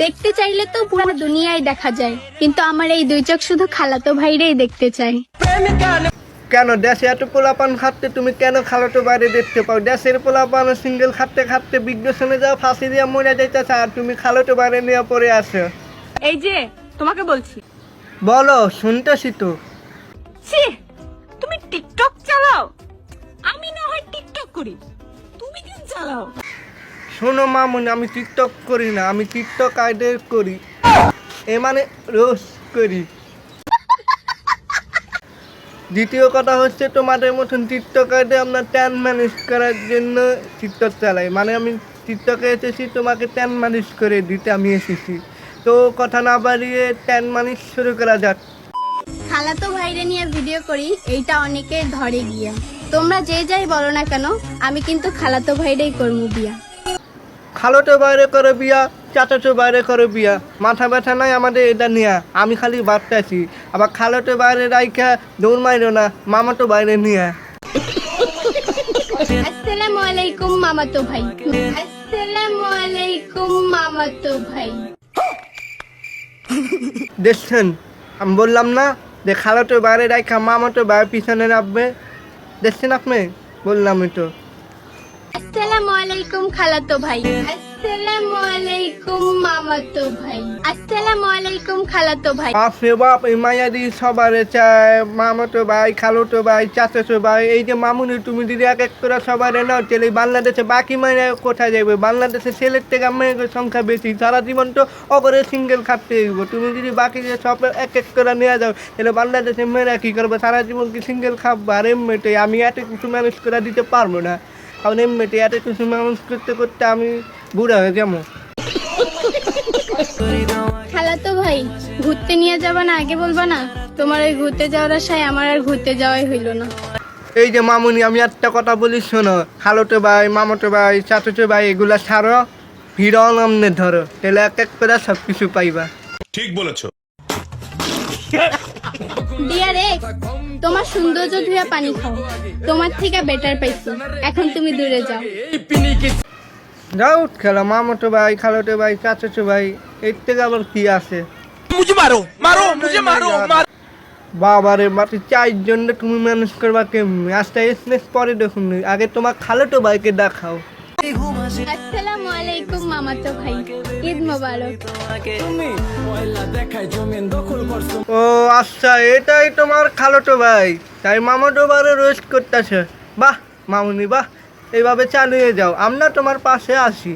দেখতে চাইলে তো পুরো দুনিয়ায় দেখা যায়, কিন্তু আমার এই দুই চোখ শুধু খালাতো ভাইরেই দেখতে চাই। কেন দেশে এত পোলাপান খাটতে তুমি কেন খালাতো বাইরে দেখতে পাও? দেশের পোলাপান সিঙ্গেল খাটতে খাটতে বিদ্যুৎ যাও, ফাঁসি দিয়ে মরে যাইতেছে, আর তুমি খালাতো বাইরে নিয়ে পড়ে আসো। এই যে তোমাকে বলছি, বলো, শুনতেছি তো। ছি, তুমি টিকটক চালাও, আমি না হয় টিকটক করি, তুমি কেন চালাও? শোনো মামুনি, আমি টিকটক করি না, আমি টিকটক আইডেল করি, এ মানে রোস্ট করি। দ্বিতীয় কথা হচ্ছে, তোমাদের মতন টিকটক আইডে আপনার ট্যান ম্যানেজ করার জন্য টিকটক চালাই, মানে আমি টিকটকে এসেছি তোমাকে ট্যান ম্যানেজ করে দিতে আমি এসেছি। তো কথা না বাড়িয়ে ট্যান ম্যানেজ শুরু করা যাক। খালাতো ভাইরে নিয়ে ভিডিও করি, এইটা অনেকে ধরে গিয়া। তোমরা যে যাই বলো না কেন, আমি কিন্তু খালাতো ভাইরেই করবো বিয়া। খালোটো বাইরে করে বিয়া, চাচাটো বাইরে করে বিয়া, মাথা ব্যথা নাই আমাদের এটা নিয়া। আমি খালি ভাবতেছি, আবার খালোটো বাইরে রাইখা দৌড় মাইরো না, মামাটো বাইরে নিয়া। আসসালামু আলাইকুম মামাতো ভাই। আসসালামু আলাইকুম মামাতো ভাই। দেখছেন, আমি বললাম না যে খালোটো বাইরে রাইখা মামাটো বাইরে পিছনে নামবে? দেখছেন আপনি? বললামই তো। আসসালামু আলাইকুম খালাতো ভাই। আসসালামু আলাইকুম মামাতো ভাই। আসসালামু আলাইকুম খালাতো ভাই। বাপরে বাপ, এই মায়াদি সবারে চায়, মামাতো ভাই, খালোটো ভাই, চাচাতো ভাই। এই যে মামুনি, তুমি যদি এক এক করে সবারে নাও, তাহলে বাংলাদেশে বাকি মায়েরা কোথায় যাবে? বাংলাদেশে ছেলের থেকে মেয়েদের সংখ্যা বেশি, সারা জীবন তো অপরে সিঙ্গেল খাটতে হইব। তুমি যদি বাকি যে সব এক এক করে নিয়ে যাও, তাহলে বাংলাদেশের মেয়েরা কী করবে? সারা জীবন কি সিঙ্গেল খাবো? আর এমনিতে আমি এত কিছু ম্যানেজ করে দিতে পারবো না, কারণ এমনিতে এত কিছু ম্যানেজ করতে করতে আমি বুড়া হয়ে যাবো। খালাতো ভাই, ঘুরতে নিয়ে যাবা না আগে বলবা না? তোমার ওই ঘুরতে যাওয়ার আশায় আমার আর ঘুরতে যাওয়াই হইল না। এই যে মামুনি, আমি একটা কথা বলি শোনো, খালোটো ভাই, মামাতো ভাই, চাচাতো ভাই এগুলা ছাড়ো, ভিড় নামনে ধরো, তাহলে এক এক করে সব কিছু পাইবা। ঠিক বলেছো। ডিয়ার এক্স, তোমার সৌন্দর্য ধুয়া পানি খাও, তোমার থেকে বেটার পাইছি, এখন তুমি দূরে যাও। যাও খেলা, মামাতো ভাই, খালোটো ভাই, চাচাতো ভাই, এর থেকে আবার কি আছে? বাবারে মাটি চারজন তুমি ম্যানেজ করবা কেমনি? আস্তে আস্তে পরে দেখুন, আগে তোমার খালোটো ভাইকে দেখাও। আসসালামু আলাইকুম মামাতো ভাই, ঈদ মোবারক। ও আচ্ছা, এটাই তোমার খালোটো ভাই, তাই মামাতো ভাইরে রোস্ট করতেছে। বাহ মামুনি বাহ, এইভাবে চালিয়ে যাও, আমরা তোমার পাশে আসি।